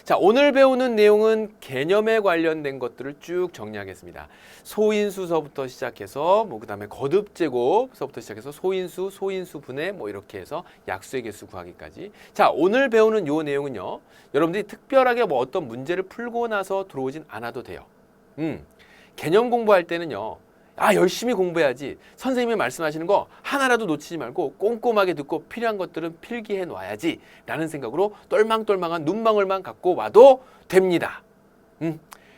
자, 오늘 배우는 내용은 개념에 관련된 것들을 쭉 정리하겠습니다. 소인수서부터 시작해서 그다음에 거듭제곱서부터 시작해서 소인수, 소인수분해 이렇게 해서 약수의 개수 구하기까지. 자, 오늘 배우는 요 내용은요. 여러분들이 특별하게 어떤 문제를 풀고 나서 들어오진 않아도 돼요. 개념 공부할 때는요. 열심히 공부해야지. 선생님이 말씀하시는 거 하나라도 놓치지 말고 꼼꼼하게 듣고 필요한 것들은 필기해 놔야지 라는 생각으로 똘망똘망한 눈망울만 갖고 와도 됩니다.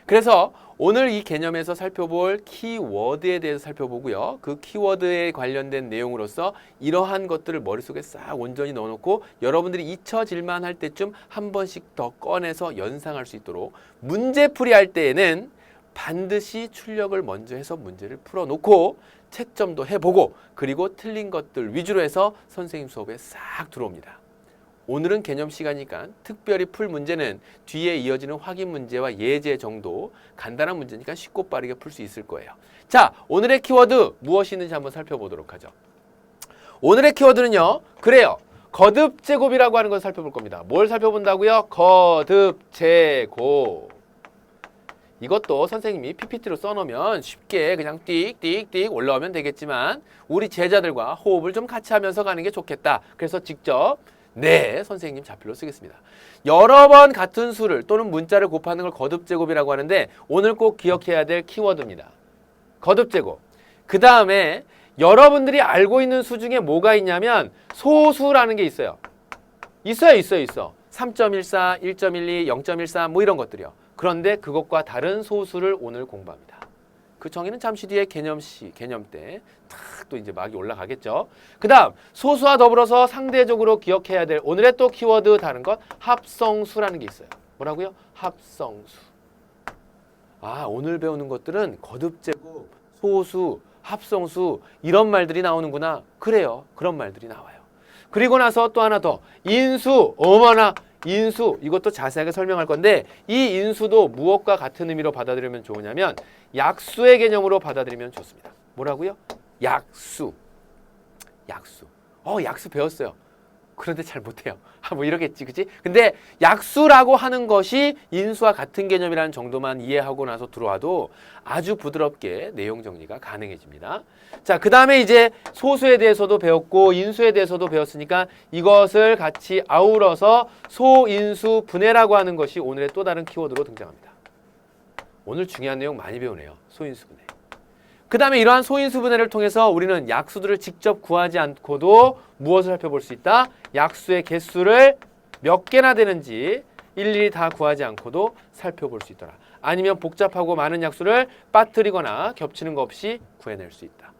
그래서 오늘 이 개념에서 살펴볼 키워드에 대해서 살펴보고요. 그 키워드에 관련된 내용으로서 이러한 것들을 머릿속에 싹 온전히 넣어놓고 여러분들이 잊혀질만 할 때쯤 한 번씩 더 꺼내서 연상할 수 있도록 문제풀이 할 때에는 반드시 출력을 먼저 해서 문제를 풀어놓고 채점도 해보고 그리고 틀린 것들 위주로 해서 선생님 수업에 싹 들어옵니다. 오늘은 개념 시간이니까 특별히 풀 문제는 뒤에 이어지는 확인 문제와 예제 정도 간단한 문제니까 쉽고 빠르게 풀 수 있을 거예요. 자, 오늘의 키워드 무엇이 있는지 한번 살펴보도록 하죠. 오늘의 키워드는요. 그래요. 거듭제곱이라고 하는 걸 살펴볼 겁니다. 뭘 살펴본다고요? 거듭제곱. 이것도 선생님이 PPT로 써놓으면 쉽게 그냥 띡띡띡 올라오면 되겠지만 우리 제자들과 호흡을 좀 같이 하면서 가는 게 좋겠다. 그래서 직접 선생님 자필로 쓰겠습니다. 여러 번 같은 수를 또는 문자를 곱하는 걸 거듭제곱이라고 하는데 오늘 꼭 기억해야 될 키워드입니다. 거듭제곱. 그 다음에 여러분들이 알고 있는 수 중에 뭐가 있냐면 소수라는 게 있어요. 있어요. 3.14, 1.12, 0.14 이런 것들이요. 그런데 그것과 다른 소수를 오늘 공부합니다. 그 정의는 잠시 뒤에 개념 때 또 이제 막이 올라가겠죠. 그 다음 소수와 더불어서 상대적으로 기억해야 될 오늘의 또 키워드 다른 것 합성수라는 게 있어요. 뭐라고요? 합성수. 오늘 배우는 것들은 거듭제곱, 소수, 합성수 이런 말들이 나오는구나. 그래요. 그런 말들이 나와요. 그리고 나서 또 하나 더 인수. 어머나 인수 이것도 자세하게 설명할 건데 이 인수도 무엇과 같은 의미로 받아들이면 좋으냐면 약수의 개념으로 받아들이면 좋습니다. 뭐라고요? 약수. 약수 배웠어요. 그런데 잘 못해요. 이러겠지, 그치? 근데 약수라고 하는 것이 인수와 같은 개념이라는 정도만 이해하고 나서 들어와도 아주 부드럽게 내용 정리가 가능해집니다. 자, 그 다음에 이제 소수에 대해서도 배웠고 인수에 대해서도 배웠으니까 이것을 같이 아우러서 소인수 분해라고 하는 것이 오늘의 또 다른 키워드로 등장합니다. 오늘 중요한 내용 많이 배우네요. 소인수 분해. 그 다음에 이러한 소인수 분해를 통해서 우리는 약수들을 직접 구하지 않고도 무엇을 살펴볼 수 있다? 약수의 개수를 몇 개나 되는지 일일이 다 구하지 않고도 살펴볼 수 있더라. 아니면 복잡하고 많은 약수를 빠뜨리거나 겹치는 것 없이 구해낼 수 있다.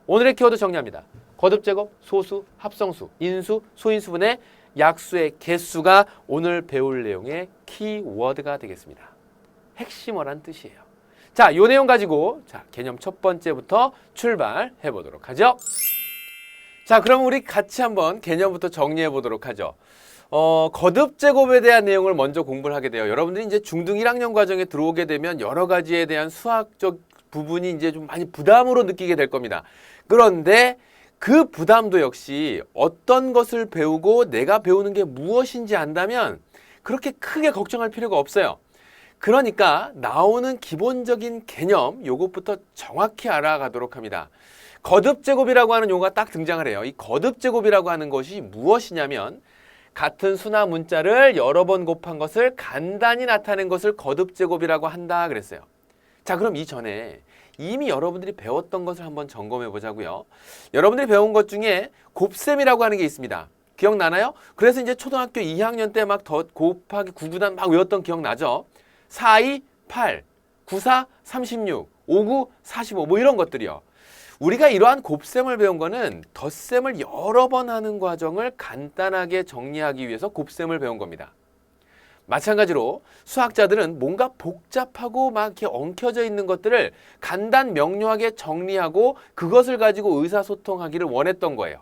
오늘의 키워드 정리합니다. 거듭제곱, 소수, 합성수, 인수, 소인수 분해, 약수의 개수가 오늘 배울 내용의 키워드가 되겠습니다. 핵심어란 뜻이에요. 자, 요 내용 가지고 개념 첫 번째부터 출발해 보도록 하죠. 자, 그럼 우리 같이 한번 개념부터 정리해 보도록 하죠. 거듭제곱에 대한 내용을 먼저 공부를 하게 돼요. 여러분들이 이제 중등 1학년 과정에 들어오게 되면 여러 가지에 대한 수학적 부분이 이제 좀 많이 부담으로 느끼게 될 겁니다. 그런데 그 부담도 역시 어떤 것을 배우고 내가 배우는 게 무엇인지 안다면 그렇게 크게 걱정할 필요가 없어요. 그러니까 나오는 기본적인 개념 요것부터 정확히 알아가도록 합니다. 거듭제곱이라고 하는 용어가 딱 등장을 해요. 이 거듭제곱이라고 하는 것이 무엇이냐면 같은 수나 문자를 여러 번 곱한 것을 간단히 나타낸 것을 거듭제곱이라고 한다 그랬어요. 자, 그럼 이전에 이미 여러분들이 배웠던 것을 한번 점검해 보자고요. 여러분들이 배운 것 중에 곱셈이라고 하는 게 있습니다. 기억나나요? 그래서 이제 초등학교 2학년 때 막 더 곱하기 9구단 막 외웠던 기억나죠? 4, 2, 8, 9, 4, 36, 5, 9, 45 이런 것들이요. 우리가 이러한 곱셈을 배운 거는 덧셈을 여러 번 하는 과정을 간단하게 정리하기 위해서 곱셈을 배운 겁니다. 마찬가지로 수학자들은 뭔가 복잡하고 막 이렇게 엉켜져 있는 것들을 간단 명료하게 정리하고 그것을 가지고 의사소통하기를 원했던 거예요.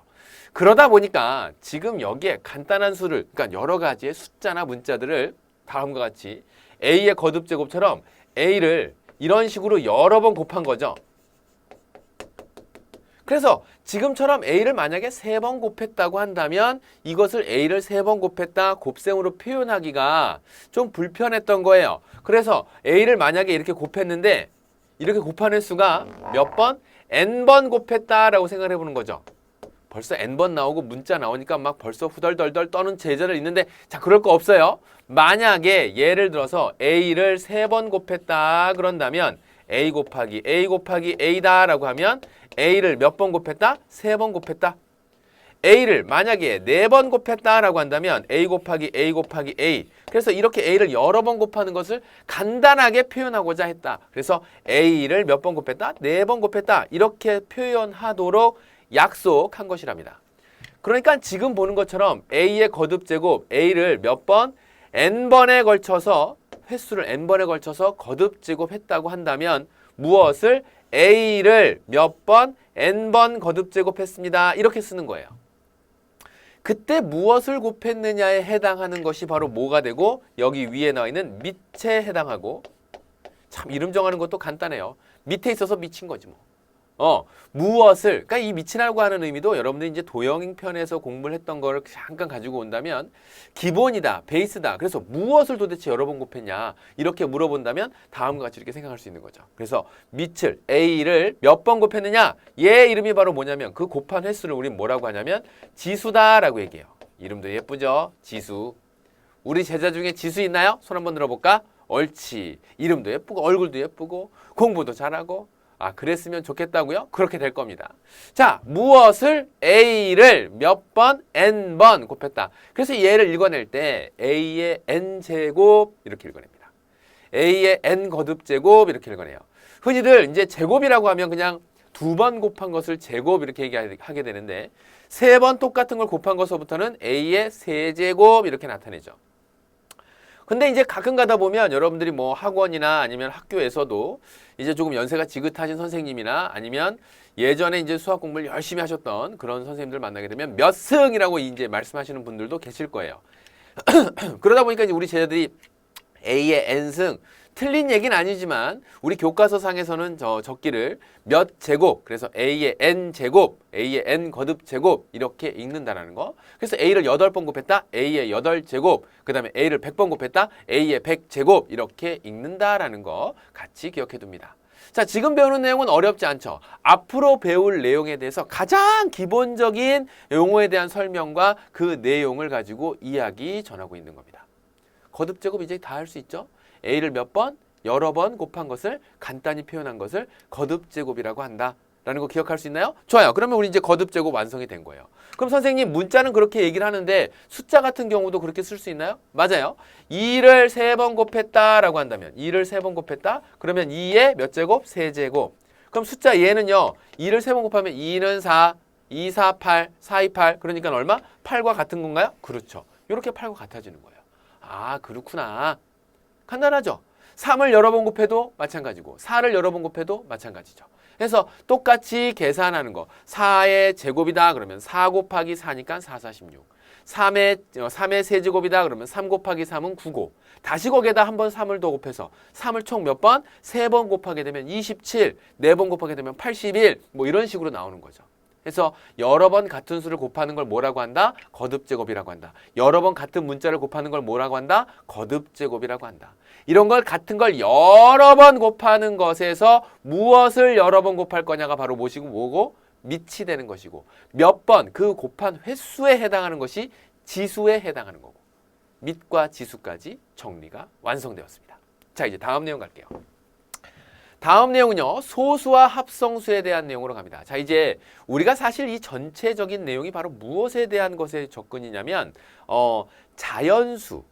그러다 보니까 지금 여기에 간단한 수를, 그러니까 여러 가지의 숫자나 문자들을 다음과 같이 A의 거듭제곱처럼 A를 이런 식으로 여러 번 곱한 거죠. 그래서 지금처럼 A를 만약에 3번 곱했다고 한다면 이것을 A를 3번 곱했다 곱셈으로 표현하기가 좀 불편했던 거예요. 그래서 A를 만약에 이렇게 곱했는데 이렇게 곱한 횟수가 몇 번? N번 곱했다라고 생각을 해보는 거죠. 벌써 N번 나오고 문자 나오니까 막 벌써 후덜덜덜 떠는 제자를 있는데 자, 그럴 거 없어요. 만약에 예를 들어서 A를 3번 곱했다 그런다면 A 곱하기 A다라고 하면 A를 몇 번 곱했다? 3번 곱했다. A를 만약에 4번 곱했다라고 한다면 A 곱하기 A. 그래서 이렇게 A를 여러 번 곱하는 것을 간단하게 표현하고자 했다. 그래서 A를 몇 번 곱했다? 4번 곱했다. 이렇게 표현하도록 약속한 것이랍니다. 그러니까 지금 보는 것처럼 A의 거듭제곱 A를 몇 번? N번에 걸쳐서 횟수를 N번에 걸쳐서 거듭제곱했다고 한다면 무엇을? A를 몇 번? N번 거듭제곱했습니다. 이렇게 쓰는 거예요. 그때 무엇을 곱했느냐에 해당하는 것이 바로 뭐가 되고 여기 위에 나와 있는 밑에 해당하고 참 이름 정하는 것도 간단해요. 밑에 있어서 미친 거지 뭐. 무엇을, 그러니까 이 미친이라고 하는 의미도 여러분들이 이제 도형편에서 공부를 했던 거를 잠깐 가지고 온다면 기본이다, 베이스다. 그래서 무엇을 도대체 여러 번 곱했냐 이렇게 물어본다면 다음과 같이 이렇게 생각할 수 있는 거죠. 그래서 밑을 A를 몇 번 곱했느냐 얘 이름이 바로 뭐냐면 그 곱한 횟수를 우린 뭐라고 하냐면 지수다라고 얘기해요. 이름도 예쁘죠? 지수. 우리 제자 중에 지수 있나요? 손 한번 들어볼까? 옳지. 이름도 예쁘고 얼굴도 예쁘고 공부도 잘하고 그랬으면 좋겠다고요? 그렇게 될 겁니다. 자, 무엇을 A를 몇 번? N번 곱했다. 그래서 얘를 읽어낼 때 A의 N제곱 이렇게 읽어냅니다. A의 N 거듭제곱 이렇게 읽어내요. 흔히들 이제 제곱이라고 하면 그냥 2번 곱한 것을 제곱 이렇게 얘기하게 되는데 3번 똑같은 걸 곱한 것서부터는 A의 세제곱 이렇게 나타내죠. 근데 이제 가끔 가다 보면 여러분들이 뭐 학원이나 아니면 학교에서도 이제 조금 연세가 지긋하신 선생님이나 아니면 예전에 이제 수학 공부를 열심히 하셨던 그런 선생님들 만나게 되면 몇 승이라고 이제 말씀하시는 분들도 계실 거예요. 그러다 보니까 이제 우리 제자들이 A의 N승 틀린 얘기는 아니지만 우리 교과서상에서는 적기를 몇 제곱, 그래서 A의 N 제곱, A의 N 거듭 제곱 이렇게 읽는다라는 거. 그래서 A를 8번 곱했다, A의 8제곱, 그 다음에 A를 100번 곱했다, A의 100제곱 이렇게 읽는다라는 거 같이 기억해 둡니다. 자, 지금 배우는 내용은 어렵지 않죠. 앞으로 배울 내용에 대해서 가장 기본적인 용어에 대한 설명과 그 내용을 가지고 이야기 전하고 있는 겁니다. 거듭 제곱 이제 다 할 수 있죠. A를 몇 번? 여러 번 곱한 것을 간단히 표현한 것을 거듭제곱이라고 한다라는 거 기억할 수 있나요? 좋아요. 그러면 우리 이제 거듭제곱 완성이 된 거예요. 그럼 선생님 문자는 그렇게 얘기를 하는데 숫자 같은 경우도 그렇게 쓸 수 있나요? 맞아요. 2를 3번 곱했다라고 한다면 2를 3번 곱했다? 그러면 2의 몇 제곱? 3제곱. 그럼 숫자 얘는요. 2를 3번 곱하면 2는 4, 2, 4, 8, 4, 2, 8. 그러니까 얼마? 8과 같은 건가요? 그렇죠. 이렇게 8과 같아지는 거예요. 그렇구나. 간단하죠? 3을 여러 번 곱해도 마찬가지고 4를 여러 번 곱해도 마찬가지죠. 그래서 똑같이 계산하는 거. 4의 제곱이다 그러면 4 곱하기 4니까 4, 4, 16. 3의 세제곱이다 그러면 3 곱하기 3은 9고 다시 거기에다 한 번 3을 더 곱해서 3을 총 몇 번? 3번 곱하게 되면 27, 4번 곱하게 되면 81 뭐 이런 식으로 나오는 거죠. 그래서 여러 번 같은 수를 곱하는 걸 뭐라고 한다? 거듭제곱이라고 한다. 여러 번 같은 문자를 곱하는 걸 뭐라고 한다? 거듭제곱이라고 한다. 이런 걸 같은 걸 여러 번 곱하는 것에서 무엇을 여러 번 곱할 거냐가 바로 뭐고? 밑이 되는 것이고 몇 번 그 곱한 횟수에 해당하는 것이 지수에 해당하는 거고 밑과 지수까지 정리가 완성되었습니다. 자, 이제 다음 내용 갈게요. 다음 내용은요. 소수와 합성수에 대한 내용으로 갑니다. 자, 이제 우리가 사실 이 전체적인 내용이 바로 무엇에 대한 것에 접근이냐면 자연수.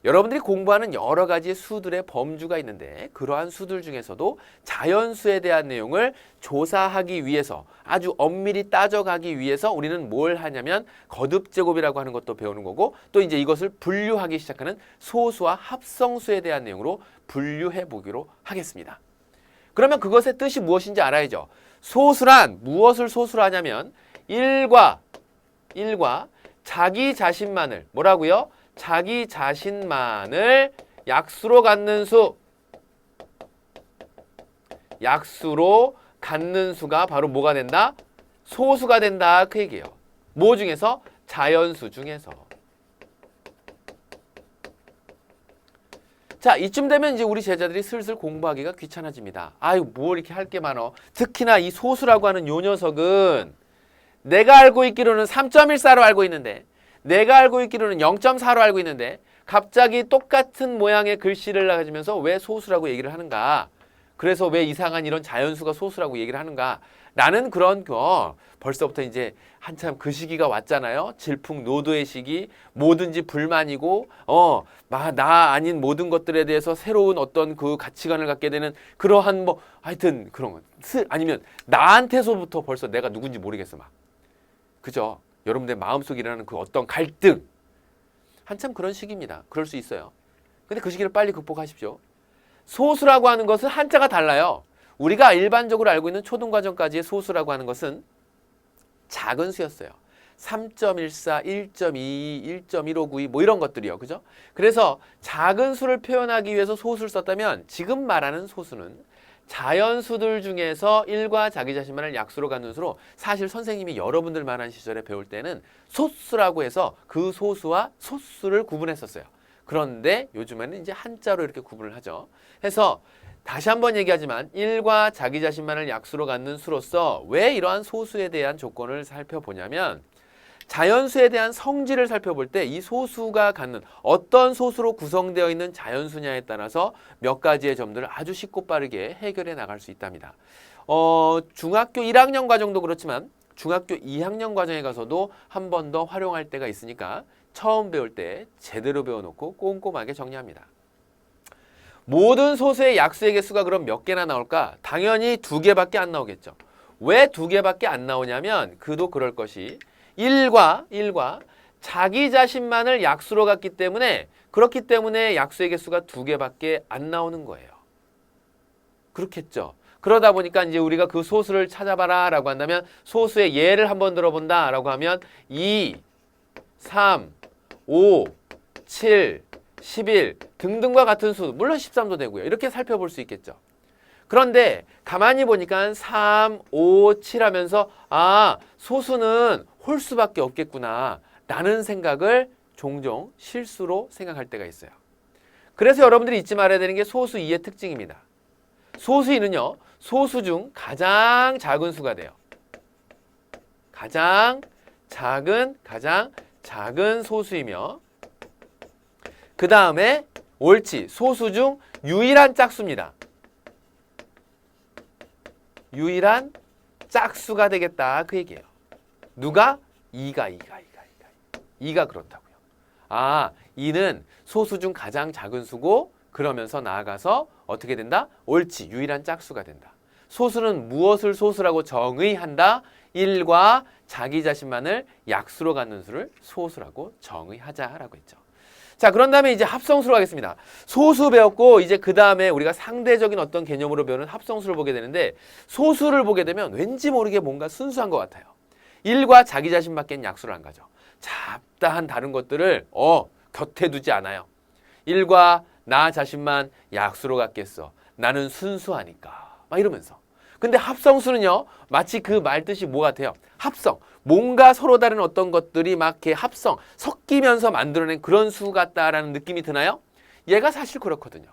여러분들이 공부하는 여러 가지 수들의 범주가 있는데 그러한 수들 중에서도 자연수에 대한 내용을 조사하기 위해서 아주 엄밀히 따져가기 위해서 우리는 뭘 하냐면 거듭제곱이라고 하는 것도 배우는 거고 또 이제 이것을 분류하기 시작하는 소수와 합성수에 대한 내용으로 분류해 보기로 하겠습니다. 그러면 그것의 뜻이 무엇인지 알아야죠. 소수란 무엇을 소수로 하냐면 1과 자기 자신만을 뭐라고요? 자기 자신만을 약수로 갖는 수. 약수로 갖는 수가 바로 뭐가 된다? 소수가 된다 그 얘기예요. 뭐 중에서? 자연수 중에서. 자, 이쯤 되면 이제 우리 제자들이 슬슬 공부하기가 귀찮아집니다. 아유, 뭐 이렇게 할 게 많어. 특히나 이 소수라고 하는 요 녀석은 내가 알고 있기로는 3.14로 알고 있는데, 내가 알고 있기로는 0.4로 알고 있는데 갑자기 똑같은 모양의 글씨를 가지면서 왜 소수라고 얘기를 하는가? 그래서 왜 이상한 이런 자연수가 소수라고 얘기를 하는가? 라는 그런 거 벌써부터 이제 한참 그 시기가 왔잖아요. 질풍노도의 시기, 뭐든지 불만이고 나 아닌 모든 것들에 대해서 새로운 어떤 그 가치관을 갖게 되는 그러한 뭐 하여튼 그런 거. 아니면 나한테서부터 벌써 내가 누군지 모르겠어 막. 그죠? 여러분들 마음속에 일어나는 그 어떤 갈등. 한참 그런 시기입니다. 그럴 수 있어요. 근데 그 시기를 빨리 극복하십시오. 소수라고 하는 것은 한자가 달라요. 우리가 일반적으로 알고 있는 초등과정까지의 소수라고 하는 것은 작은 수였어요. 3.14, 1.22, 1.1592 뭐 이런 것들이요. 그죠? 그래서 작은 수를 표현하기 위해서 소수를 썼다면 지금 말하는 소수는 자연수들 중에서 1과 자기 자신만을 약수로 갖는 수로 사실 선생님이 여러분들 만한 시절에 배울 때는 소수라고 해서 그 소수와 소수를 구분했었어요. 그런데 요즘에는 이제 한자로 이렇게 구분을 하죠. 해서 다시 한번 얘기하지만 1과 자기 자신만을 약수로 갖는 수로서 왜 이러한 소수에 대한 조건을 살펴보냐면 자연수에 대한 성질을 살펴볼 때 이 소수가 갖는 어떤 소수로 구성되어 있는 자연수냐에 따라서 몇 가지의 점들을 아주 쉽고 빠르게 해결해 나갈 수 있답니다. 중학교 1학년 과정도 그렇지만 중학교 2학년 과정에 가서도 한 번 더 활용할 때가 있으니까 처음 배울 때 제대로 배워놓고 꼼꼼하게 정리합니다. 모든 소수의 약수의 개수가 그럼 몇 개나 나올까? 당연히 2개밖에 안 나오겠죠. 왜 2개밖에 안 나오냐면 그도 그럴 것이 1과 자기 자신만을 약수로 갖기 때문에 그렇기 때문에 약수의 개수가 2개밖에 안 나오는 거예요. 그렇겠죠. 그러다 보니까 이제 우리가 그 소수를 찾아봐라 라고 한다면 소수의 예를 한번 들어본다 라고 하면 2, 3, 5, 7, 11 등등과 같은 수, 물론 13도 되고요. 이렇게 살펴볼 수 있겠죠. 그런데 가만히 보니까 3, 5, 7 하면서 소수는 홀수밖에 없겠구나 라는 생각을 종종 실수로 생각할 때가 있어요. 그래서 여러분들이 잊지 말아야 되는 게 소수 2의 특징입니다. 소수 2는요. 소수 중 가장 작은 수가 돼요. 가장 작은 소수이며 그 다음에 옳지. 소수 중 유일한 짝수입니다. 유일한 짝수가 되겠다 그 얘기예요. 누가? 2가 그렇다고요. 2는 소수 중 가장 작은 수고 그러면서 나아가서 어떻게 된다? 옳지. 유일한 짝수가 된다. 소수는 무엇을 소수라고 정의한다? 1과 자기 자신만을 약수로 갖는 수를 소수라고 정의하자라고 했죠. 자, 그런 다음에 이제 합성수로 하겠습니다. 소수 배웠고 이제 그 다음에 우리가 상대적인 어떤 개념으로 배우는 합성수를 보게 되는데 소수를 보게 되면 왠지 모르게 뭔가 순수한 것 같아요. 1과 자기 자신밖에 약수를 안 가죠. 잡다한 다른 것들을 곁에 두지 않아요. 1과 나 자신만 약수로 갖겠어. 나는 순수하니까. 막 이러면서. 근데 합성수는요. 마치 그 말 뜻이 뭐 같아요? 합성. 뭔가 서로 다른 어떤 것들이 막 이렇게 섞이면서 만들어낸 그런 수 같다라는 느낌이 드나요? 얘가 사실 그렇거든요.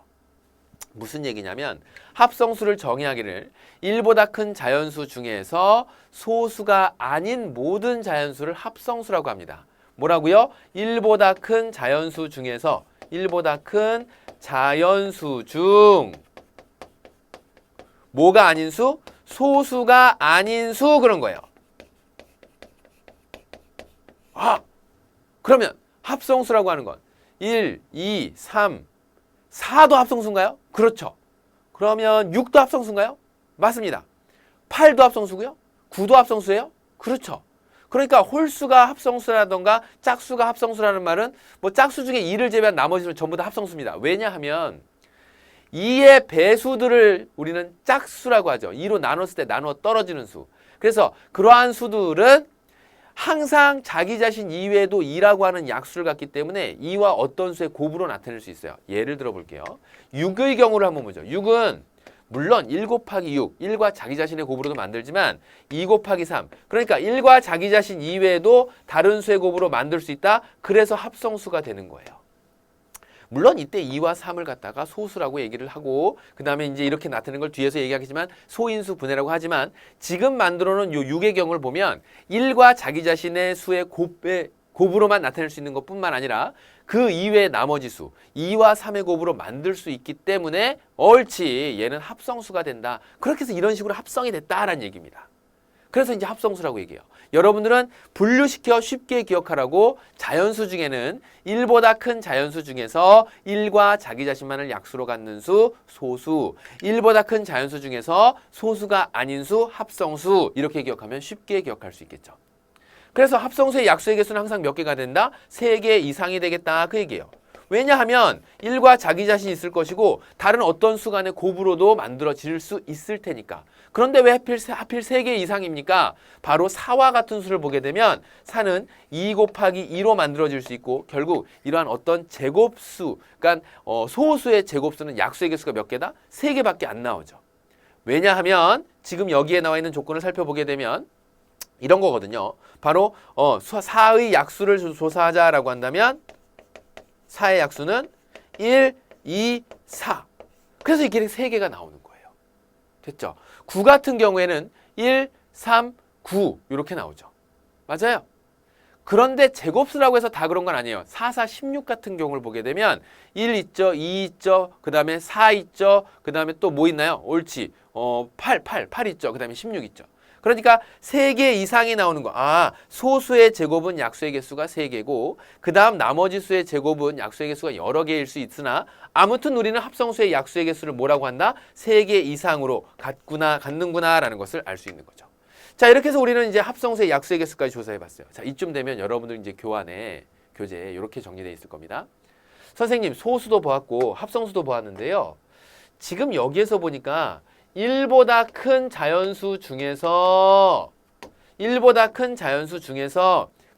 무슨 얘기냐면 합성수를 정의하기를 1보다 큰 자연수 중에서 소수가 아닌 모든 자연수를 합성수라고 합니다. 뭐라고요? 1보다 큰 자연수 중에서 1보다 큰 자연수 중 뭐가 아닌 수? 소수가 아닌 수 그런 거예요. 그러면 합성수라고 하는 건 1, 2, 3, 4도 합성수인가요? 그렇죠. 그러면 6도 합성수인가요? 맞습니다. 8도 합성수고요. 9도 합성수예요? 그렇죠. 그러니까 홀수가 합성수라던가 짝수가 합성수라는 말은 뭐 짝수 중에 2를 제외한 나머지는 전부 다 합성수입니다. 왜냐하면 2의 배수들을 우리는 짝수라고 하죠. 2로 나눴을 때 나누어 떨어지는 수. 그래서 그러한 수들은 항상 자기 자신 이외에도 2라고 하는 약수를 갖기 때문에 2와 어떤 수의 곱으로 나타낼 수 있어요. 예를 들어 볼게요. 6의 경우를 한번 보죠. 6은 물론 1 곱하기 6, 1과 자기 자신의 곱으로도 만들지만 2 곱하기 3, 그러니까 1과 자기 자신 이외에도 다른 수의 곱으로 만들 수 있다. 그래서 합성수가 되는 거예요. 물론 이때 2와 3을 갖다가 소수라고 얘기를 하고 그 다음에 이제 이렇게 나타내는 걸 뒤에서 얘기하겠지만 소인수 분해라고 하지만 지금 만들어 놓은 요 6의 경우를 보면 1과 자기 자신의 수의 곱으로만 나타낼 수 있는 것뿐만 아니라 그 이외의 나머지 수 2와 3의 곱으로 만들 수 있기 때문에 옳지 얘는 합성수가 된다. 그렇게 해서 이런 식으로 합성이 됐다라는 얘기입니다. 그래서 이제 합성수라고 얘기해요. 여러분들은 분류시켜 쉽게 기억하라고 자연수 중에는 1보다 큰 자연수 중에서 1과 자기 자신만을 약수로 갖는 수 소수, 1보다 큰 자연수 중에서 소수가 아닌 수 합성수 이렇게 기억하면 쉽게 기억할 수 있겠죠. 그래서 합성수의 약수의 개수는 항상 몇 개가 된다? 3개 이상이 되겠다 그 얘기예요. 왜냐하면 1과 자기 자신이 있을 것이고 다른 어떤 수 간의 곱으로도 만들어질 수 있을 테니까. 그런데 왜 하필 3개 이상입니까? 바로 4와 같은 수를 보게 되면 4는 2 곱하기 2로 만들어질 수 있고 결국 이러한 어떤 제곱수, 그러니까 소수의 제곱수는 약수의 개수가 몇 개다? 3개밖에 안 나오죠. 왜냐하면 지금 여기에 나와 있는 조건을 살펴보게 되면 이런 거거든요. 바로 4의 약수를 조사하자라고 한다면 4의 약수는 1, 2, 4. 그래서 이렇게 3개가 나오는 거예요. 됐죠? 9 같은 경우에는 1, 3, 9 이렇게 나오죠. 맞아요. 그런데 제곱수라고 해서 다 그런 건 아니에요. 4, 4, 16 같은 경우를 보게 되면 1 있죠, 2 있죠, 그 다음에 4 있죠, 그 다음에 또 뭐 있나요? 옳지. 8 있죠, 그 다음에 16 있죠. 그러니까 3개 이상이 나오는 거. 아, 소수의 제곱은 약수의 개수가 3개고 그 다음 나머지 수의 제곱은 약수의 개수가 여러 개일 수 있으나 아무튼 우리는 합성수의 약수의 개수를 뭐라고 한다? 3개 이상으로 갖는구나 라는 것을 알 수 있는 거죠. 자, 이렇게 해서 우리는 이제 합성수의 약수의 개수까지 조사해 봤어요. 자, 이쯤 되면 여러분들 이제 교재에 이렇게 정리되어 있을 겁니다. 선생님, 소수도 보았고 합성수도 보았는데요. 지금 여기에서 보니까 1보다 큰 자연수 중에서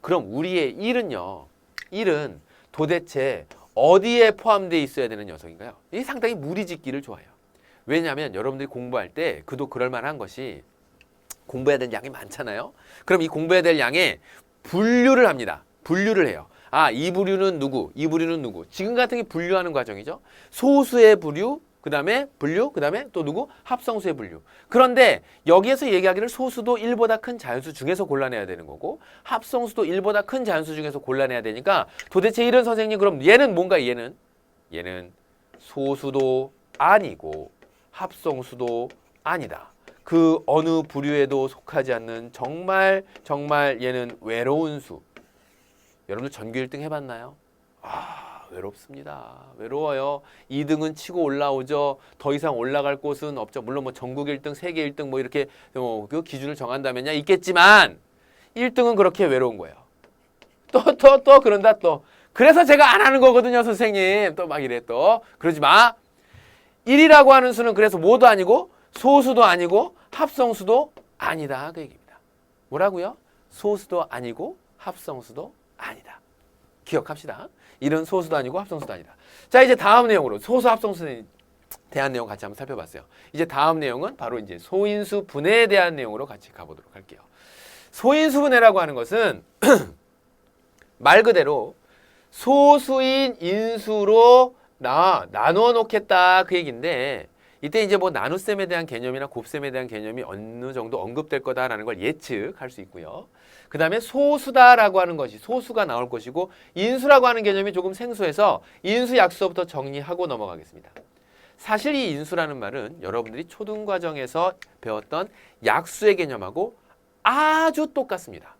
그럼 우리의 1은 도대체 어디에 포함되어 있어야 되는 녀석인가요? 이게 상당히 무리짓기를 좋아해요. 왜냐하면 여러분들이 공부할 때 그도 그럴 만한 것이 공부해야 될 양이 많잖아요. 그럼 이 공부해야 될 양에 분류를 합니다. 분류를 해요. 아, 이 부류는 누구, 이 부류는 누구. 지금 같은 게 분류하는 과정이죠. 소수의 부류, 그 다음에 분류, 그 다음에 또 누구? 합성수의 분류. 그런데 여기에서 얘기하기를 소수도 1보다 큰 자연수 중에서 골라내야 되는 거고 합성수도 1보다 큰 자연수 중에서 골라내야 되니까 도대체 이런 선생님 그럼 얘는 뭔가 얘는 소수도 아니고 합성수도 아니다. 그 어느 부류에도 속하지 않는 정말 얘는 외로운 수. 여러분들 전교 1등 해봤나요? 외롭습니다. 외로워요. 2등은 치고 올라오죠. 더 이상 올라갈 곳은 없죠. 물론 뭐 전국 1등, 세계 1등 뭐 이렇게 그 기준을 정한다면야 있겠지만 1등은 그렇게 외로운 거예요. 또 그런다 또. 그래서 제가 안 하는 거거든요, 선생님. 또 막 이래 또. 그러지 마. 1이라고 하는 수는 그래서 뭐도 아니고 소수도 아니고 합성수도 아니다. 그 얘기입니다. 뭐라고요? 소수도 아니고 합성수도 아니다. 기억합시다. 이런 소수도 아니고 합성수도 아니다. 자, 이제 다음 내용으로 소수 합성수에 대한 내용 같이 한번 살펴봤어요. 이제 다음 내용은 바로 이제 소인수 분해에 대한 내용으로 같이 가보도록 할게요. 소인수 분해라고 하는 것은 말 그대로 소수인 인수로 나누어 놓겠다 그 얘기인데 이때 이제 뭐 나눗셈에 대한 개념이나 곱셈에 대한 개념이 어느 정도 언급될 거다라는 걸 예측할 수 있고요. 그 다음에 소수다라고 하는 것이 소수가 나올 것이고 인수라고 하는 개념이 조금 생소해서 인수 약수부터 정리하고 넘어가겠습니다. 사실 이 인수라는 말은 여러분들이 초등과정에서 배웠던 약수의 개념하고 아주 똑같습니다.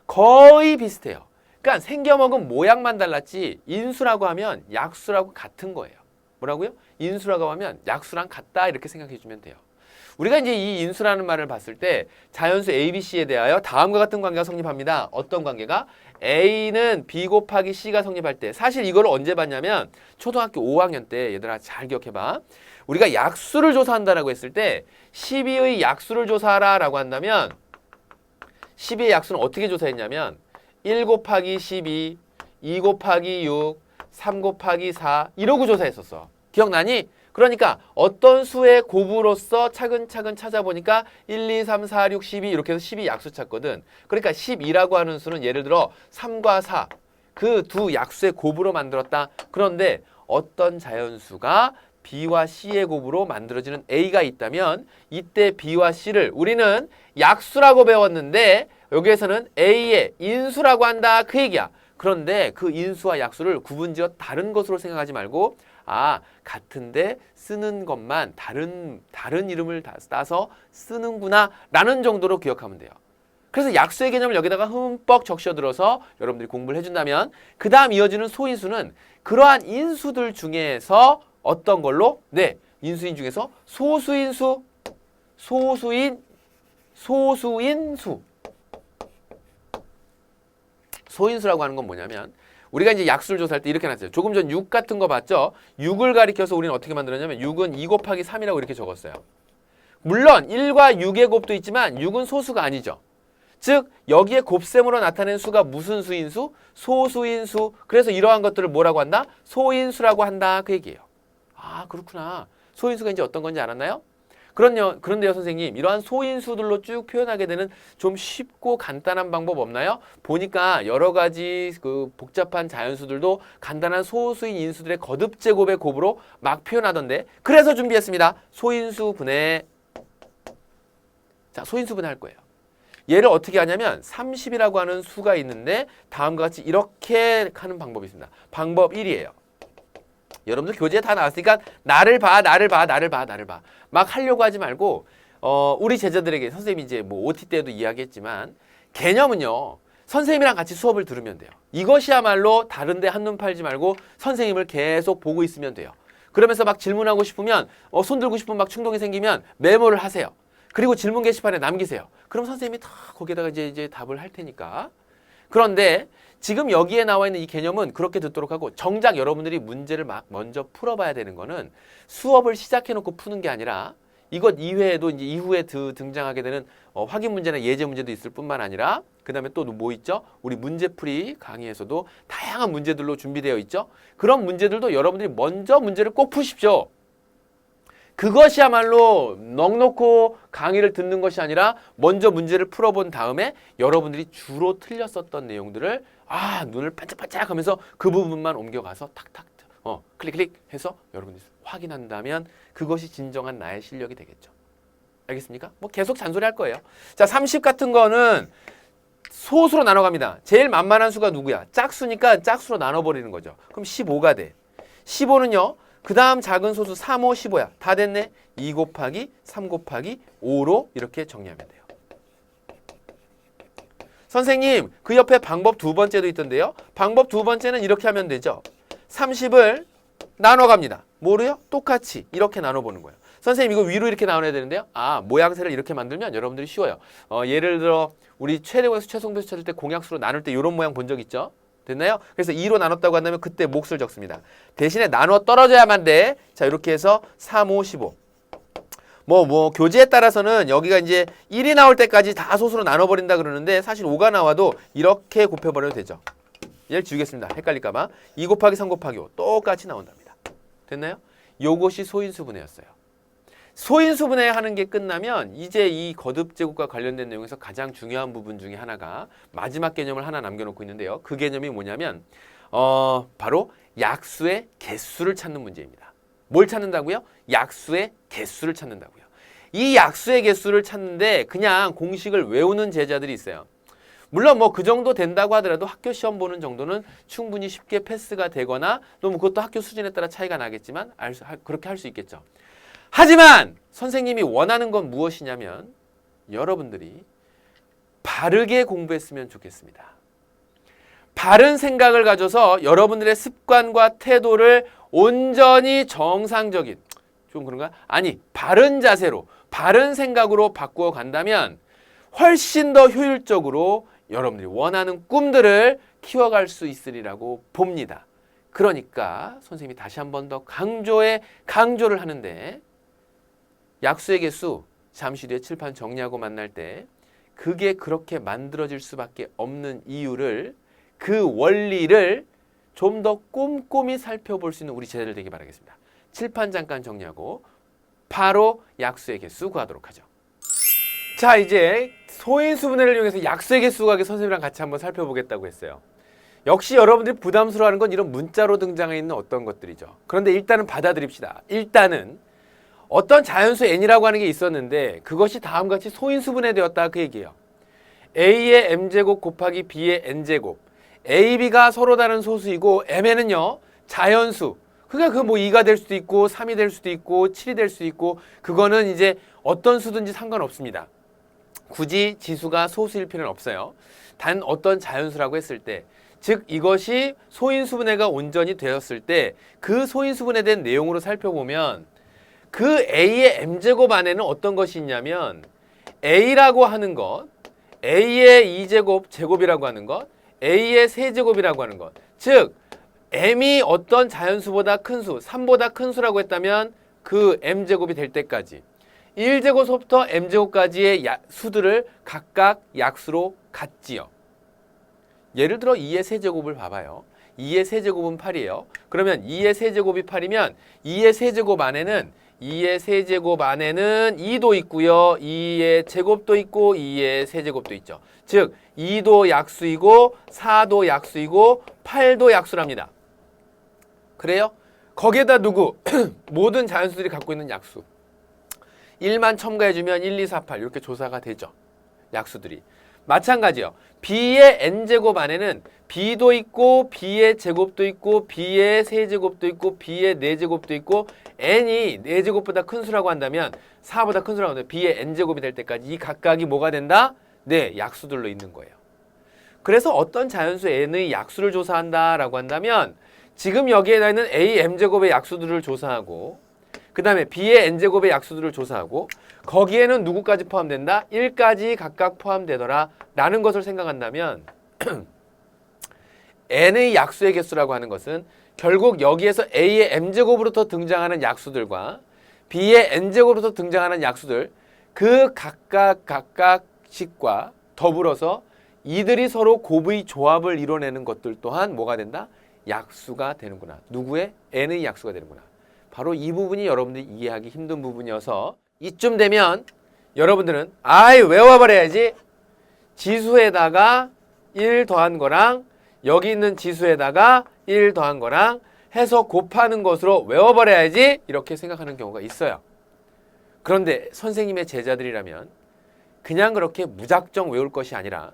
거의 비슷해요. 그러니까 생겨먹은 모양만 달랐지 인수라고 하면 약수라고 같은 거예요. 뭐라고요? 인수라고 하면 약수랑 같다 이렇게 생각해 주면 돼요. 우리가 이제 이 인수라는 말을 봤을 때 자연수 A, B, C에 대하여 다음과 같은 관계가 성립합니다. 어떤 관계가? A는 B 곱하기 C가 성립할 때 사실 이걸 언제 봤냐면 초등학교 5학년 때 얘들아 잘 기억해봐. 우리가 약수를 조사한다라고 했을 때 12의 약수를 조사하라 라고 한다면 12의 약수는 어떻게 조사했냐면 1 곱하기 12, 2 곱하기 6, 3 곱하기 4 이러고 조사했었어. 기억나니? 그러니까 어떤 수의 곱으로서 차근차근 찾아보니까 1, 2, 3, 4, 6, 12 이렇게 해서 12 약수 찾거든. 그러니까 12라고 하는 수는 예를 들어 3과 4 그 두 약수의 곱으로 만들었다. 그런데 어떤 자연수가 B와 C의 곱으로 만들어지는 A가 있다면 이때 B와 C를 우리는 약수라고 배웠는데 여기에서는 A의 인수라고 한다 그 얘기야. 그런데 그 인수와 약수를 구분지어 다른 것으로 생각하지 말고 같은데 쓰는 것만 다른 이름을 따서 쓰는구나 라는 정도로 기억하면 돼요. 그래서 약수의 개념을 여기다가 흠뻑 적셔들어서 여러분들이 공부를 해준다면 그 다음 이어지는 소인수는 그러한 인수들 중에서 어떤 걸로? 네, 인수인 중에서 소수인수, 소수인수. 소인수라고 하는 건 뭐냐면 우리가 이제 약수를 조사할 때 이렇게 놨어요. 조금 전 6 같은 거 봤죠? 6을 가리켜서 우리는 어떻게 만들었냐면 6은 2 곱하기 3이라고 이렇게 적었어요. 물론 1과 6의 곱도 있지만 6은 소수가 아니죠. 즉 여기에 곱셈으로 나타낸 수가 무슨 수인수? 소수인수. 그래서 이러한 것들을 뭐라고 한다? 소인수라고 한다 그 얘기예요. 아 그렇구나. 소인수가 이제 어떤 건지 알았나요? 그런데요 선생님 이러한 소인수들로 쭉 표현하게 되는 좀 쉽고 간단한 방법 없나요? 보니까 여러 가지 그 복잡한 자연수들도 간단한 소수인 인수들의 거듭 제곱의 곱으로 막 표현하던데 그래서 준비했습니다. 소인수분해. 자 소인수분해 할 거예요. 얘를 어떻게 하냐면 30이라고 하는 수가 있는데 다음과 같이 이렇게 하는 방법이 있습니다. 방법 1이에요. 여러분들 교재에 다 나왔으니까 나를 봐. 막 하려고 하지 말고 우리 제자들에게 선생님이 이제 뭐 OT 때도 이야기했지만 개념은요. 선생님이랑 같이 수업을 들으면 돼요. 이것이야말로 다른 데 한눈 팔지 말고 선생님을 계속 보고 있으면 돼요. 그러면서 막 질문하고 싶으면 손 들고 싶으면 막 충동이 생기면 메모를 하세요. 그리고 질문 게시판에 남기세요. 그럼 선생님이 다 거기에다가 이제 답을 할 테니까. 그런데 지금 여기에 나와 있는 이 개념은 그렇게 듣도록 하고 정작 여러분들이 문제를 막 먼저 풀어봐야 되는 거는 수업을 시작해놓고 푸는 게 아니라 이것 이외에도 이제 이후에 등장하게 되는 확인 문제나 예제 문제도 있을 뿐만 아니라 그 다음에 또 뭐 있죠? 우리 문제풀이 강의에서도 다양한 문제들로 준비되어 있죠? 그런 문제들도 여러분들이 먼저 문제를 꼭 푸십시오. 그것이야말로 넋놓고 강의를 듣는 것이 아니라 먼저 문제를 풀어본 다음에 여러분들이 주로 틀렸었던 내용들을 눈을 반짝반짝 하면서 그 부분만 옮겨가서 탁탁 클릭 해서 여러분들이 확인한다면 그것이 진정한 나의 실력이 되겠죠. 알겠습니까? 뭐 계속 잔소리 할 거예요. 자, 30 같은 거는 소수로 나눠갑니다. 제일 만만한 수가 누구야? 짝수니까 짝수로 나눠버리는 거죠. 그럼 15가 돼. 15는요. 그 다음 작은 소수 3, 5, 15야. 다 됐네. 2 곱하기 3 곱하기 5로 이렇게 정리하면 돼요. 선생님, 그 옆에 방법 두 번째도 있던데요. 방법 두 번째는 이렇게 하면 되죠. 30을 나눠갑니다. 뭐로요? 똑같이 이렇게 나눠보는 거예요. 선생님 이거 위로 이렇게 나눠야 되는데요. 모양새를 이렇게 만들면 여러분들이 쉬워요. 예를 들어 우리 최대공에서 최성배수 찾을 때 공약수로 나눌 때 이런 모양 본 적 있죠? 됐나요? 그래서 2로 나눴다고 한다면 그때 몫을 적습니다. 대신에 나눠 떨어져야만 돼. 자, 이렇게 해서 3, 5, 15. 교재에 따라서는 여기가 이제 1이 나올 때까지 다 소수로 나눠버린다 그러는데 사실 5가 나와도 이렇게 곱해버려도 되죠. 얘를 지우겠습니다. 헷갈릴까봐. 2 곱하기 3 곱하기 5 똑같이 나온답니다. 됐나요? 요것이 소인수분해였어요. 소인수분해 하는 게 끝나면 이제 이 거듭제곱과 관련된 내용에서 가장 중요한 부분 중에 하나가 마지막 개념을 하나 남겨놓고 있는데요. 그 개념이 뭐냐면 바로 약수의 개수를 찾는 문제입니다. 뭘 찾는다고요? 약수의 개수를 찾는다고요. 이 약수의 개수를 찾는데 그냥 공식을 외우는 제자들이 있어요. 물론 그 정도 된다고 하더라도 학교 시험 보는 정도는 충분히 쉽게 패스가 되거나 또 그것도 학교 수준에 따라 차이가 나겠지만 그렇게 할 수 있겠죠. 하지만 선생님이 원하는 건 무엇이냐면 여러분들이 바르게 공부했으면 좋겠습니다. 바른 생각을 가져서 여러분들의 습관과 태도를 온전히 정상적인, 좀 그런가? 아니, 바른 자세로, 바른 생각으로 바꾸어 간다면 훨씬 더 효율적으로 여러분들이 원하는 꿈들을 키워갈 수 있으리라고 봅니다. 그러니까 선생님이 다시 한 번 더 강조를 하는데 약수의 개수 잠시 뒤에 칠판 정리하고 만날 때 그게 그렇게 만들어질 수밖에 없는 이유를 그 원리를 좀 더 꼼꼼히 살펴볼 수 있는 우리 제자들 되기 바라겠습니다. 칠판 잠깐 정리하고 바로 약수의 개수 구하도록 하죠. 자, 이제 소인수분해를 이용해서 약수의 개수 구하기 선생님이랑 같이 한번 살펴보겠다고 했어요. 역시 여러분들이 부담스러워하는 건 이런 문자로 등장해 있는 어떤 것들이죠. 그런데 일단은 받아들입시다. 일단은 어떤 자연수 n이라고 하는 게 있었는데 그것이 다음과 같이 소인수분해되었다 그 얘기예요. a의 m제곱 곱하기 b의 n제곱. a, b가 서로 다른 소수이고 mn은요 자연수. 그러니까 그 뭐 2가 될 수도 있고 3이 될 수도 있고 7이 될 수도 있고 그거는 이제 어떤 수든지 상관없습니다. 굳이 지수가 소수일 필요는 없어요. 단 어떤 자연수라고 했을 때 즉 이것이 소인수분해가 온전히 되었을 때 그 소인수분해에 대한 내용으로 살펴보면 그 a의 m제곱 안에는 어떤 것이 있냐면 a라고 하는 것, a의 2제곱 제곱이라고 하는 것, a의 세제곱이라고 하는 것. 즉 m이 어떤 자연수보다 큰 수, 3보다 큰 수라고 했다면 그 m제곱이 될 때까지 1제곱부터 m제곱까지의 수들을 각각 약수로 갖지요. 예를 들어 2의 세제곱을 봐봐요. 2의 세제곱은 8이에요. 그러면 2의 세제곱이 8이면 2의 세제곱 안에는 2의 세제곱 안에는 2도 있고요. 2의 제곱도 있고 2의 세제곱도 있죠. 즉 2도 약수이고 4도 약수이고 8도 약수랍니다. 그래요? 거기에다 누구? 모든 자연수들이 갖고 있는 약수. 1만 첨가해주면 1, 2, 4, 8 이렇게 조사가 되죠. 약수들이. 마찬가지요. b의 n제곱 안에는 b도 있고 b의 제곱도 있고 b의 세제곱도 있고 b의 네제곱도 있고 n이 4제곱보다 큰 수라고 한다면 4보다 큰 수라고 한다면 b의 n제곱이 될 때까지 이 각각이 뭐가 된다? 네, 약수들로 있는 거예요. 그래서 어떤 자연수 n의 약수를 조사한다라고 한다면 지금 여기에 있는 a m제곱의 약수들을 조사하고 그 다음에 b의 n제곱의 약수들을 조사하고 거기에는 누구까지 포함된다? 1까지 각각 포함되더라 라는 것을 생각한다면 n의 약수의 개수라고 하는 것은 결국 여기에서 a의 m제곱으로부터 등장하는 약수들과 b의 n제곱으로부터 등장하는 약수들 그 각각씩과 더불어서 이들이 서로 곱의 조합을 이뤄내는 것들 또한 뭐가 된다? 약수가 되는구나. 누구의? n의 약수가 되는구나. 바로 이 부분이 여러분들이 이해하기 힘든 부분이어서 이쯤 되면 여러분들은 외워버려야지. 지수에다가 1 더한 거랑 여기 있는 지수에다가 1 더한 거랑 해서 곱하는 것으로 외워버려야지 이렇게 생각하는 경우가 있어요. 그런데 선생님의 제자들이라면 그냥 그렇게 무작정 외울 것이 아니라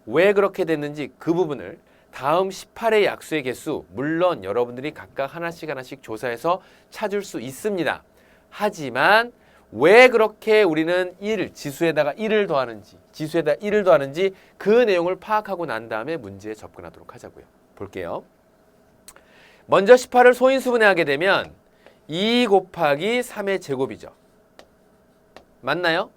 왜 그렇게 됐는지 그 부분을 다음 18의 약수의 개수 물론 여러분들이 각각 하나씩 조사해서 찾을 수 있습니다. 하지만 왜 그렇게 우리는 지수에다가 1을 더하는지 그 내용을 파악하고 난 다음에 문제에 접근하도록 하자고요. 볼게요. 먼저 18을 소인수분해하게 되면 2 곱하기 3의 제곱이죠. 맞나요?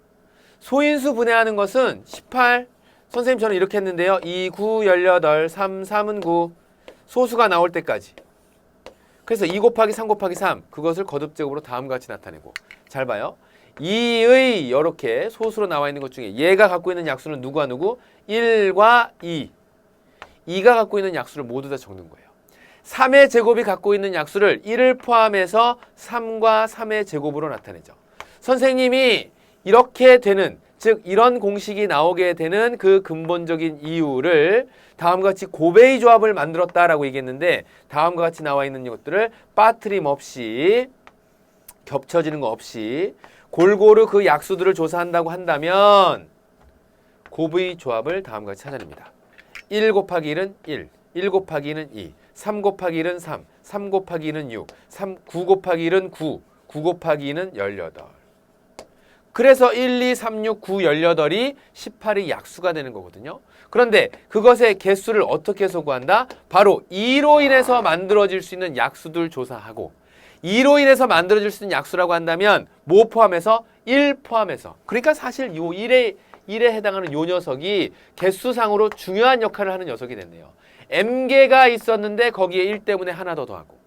소인수분해하는 것은 18 선생님 저는 이렇게 했는데요. 2, 9, 18, 3, 3은 9 소수가 나올 때까지. 그래서 2 곱하기 3 곱하기 3 그것을 거듭제곱으로 다음과 같이 나타내고 잘 봐요. 2의 이렇게 소수로 나와 있는 것 중에 얘가 갖고 있는 약수는 누구와 누구? 1과 2. 2가 갖고 있는 약수를 모두 다 적는 거예요. 3의 제곱이 갖고 있는 약수를 1을 포함해서 3과 3의 제곱으로 나타내죠. 선생님이 이렇게 되는 즉 이런 공식이 나오게 되는 그 근본적인 이유를 다음과 같이 곱의 조합을 만들었다라고 얘기했는데 다음과 같이 나와 있는 것들을 빠트림 없이 겹쳐지는 거 없이 골고루 그 약수들을 조사한다고 한다면 곱의 조합을 다음과 같이 찾아냅니다. 1 곱하기 1은 1, 1 곱하기 1은 2, 3 곱하기 1은 3, 3 곱하기 1은 6, 9 곱하기 1은 9, 9 곱하기 2는 18. 그래서 1, 2, 3, 6, 9, 18이 18이 약수가 되는 거거든요. 그런데 그것의 개수를 어떻게 해서 구한다? 바로 2로 인해서 만들어질 수 있는 약수들 조사하고 2로 인해서 만들어질 수 있는 약수라고 한다면 뭐 포함해서? 1 포함해서. 그러니까 사실 요 1에 해당하는 요 녀석이 개수상으로 중요한 역할을 하는 녀석이 됐네요. m개가 있었는데 거기에 1 때문에 하나 더 더하고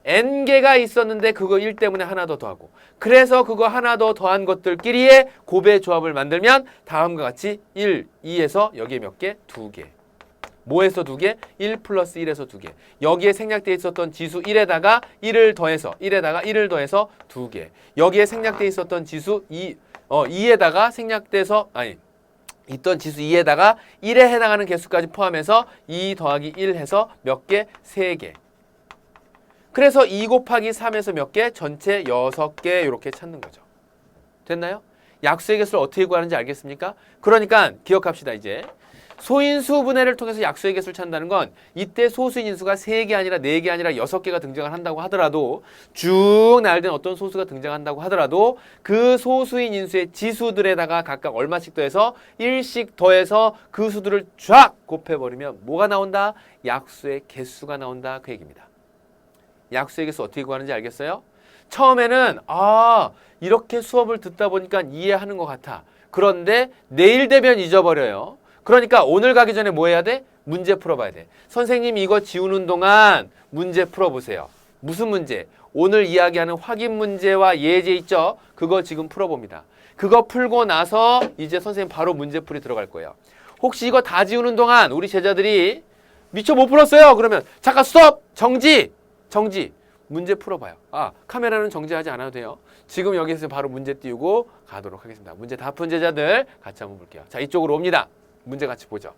n개가 있었는데 그거 1 때문에 하나 더 더하고 그래서 그거 하나 더 더한 것들끼리의 곱의 조합을 만들면 다음과 같이 1, 2에서 여기에 몇 개? 2개. 뭐에서 2개? 1 플러스 1에서 2개. 여기에 생략되어 있었던 지수 1에다가 1을 더해서 1에다가 1을 더해서 2개. 여기에 생략되어 있었던 지수 2에다가 생략돼서 있던 지수 2에다가 1에 해당하는 개수까지 포함해서 2 더하기 1 해서 몇 개? 3개. 그래서 2 곱하기 3에서 몇 개? 전체 6개 이렇게 찾는 거죠. 됐나요? 약수의 개수를 어떻게 구하는지 알겠습니까? 그러니까 기억합시다. 이제 소인수 분해를 통해서 약수의 개수를 찾는다는 건 이때 소수인 인수가 3개 아니라 4개 아니라 6개가 등장을 한다고 하더라도 쭉 나열된 어떤 소수가 등장한다고 하더라도 그 소수인 인수의 지수들에다가 각각 얼마씩 더해서 1씩 더해서 그 수들을 쫙 곱해버리면 뭐가 나온다? 약수의 개수가 나온다. 그 얘기입니다. 약수의 개수 어떻게 구하는지 알겠어요? 처음에는 이렇게 수업을 듣다 보니까 이해하는 것 같아. 그런데 내일 되면 잊어버려요. 그러니까 오늘 가기 전에 뭐 해야 돼? 문제 풀어봐야 돼. 선생님 이거 지우는 동안 문제 풀어보세요. 무슨 문제? 오늘 이야기하는 확인 문제와 예제 있죠? 그거 지금 풀어봅니다. 그거 풀고 나서 이제 선생님 바로 문제풀이 들어갈 거예요. 혹시 이거 다 지우는 동안 우리 제자들이 미처 못 풀었어요. 그러면 잠깐 스톱! 정지! 문제 풀어봐요. 카메라는 정지하지 않아도 돼요. 지금 여기서 바로 문제 띄우고 가도록 하겠습니다. 문제 다 푼 제자들 같이 한번 볼게요. 자, 이쪽으로 옵니다. 문제 같이 보죠.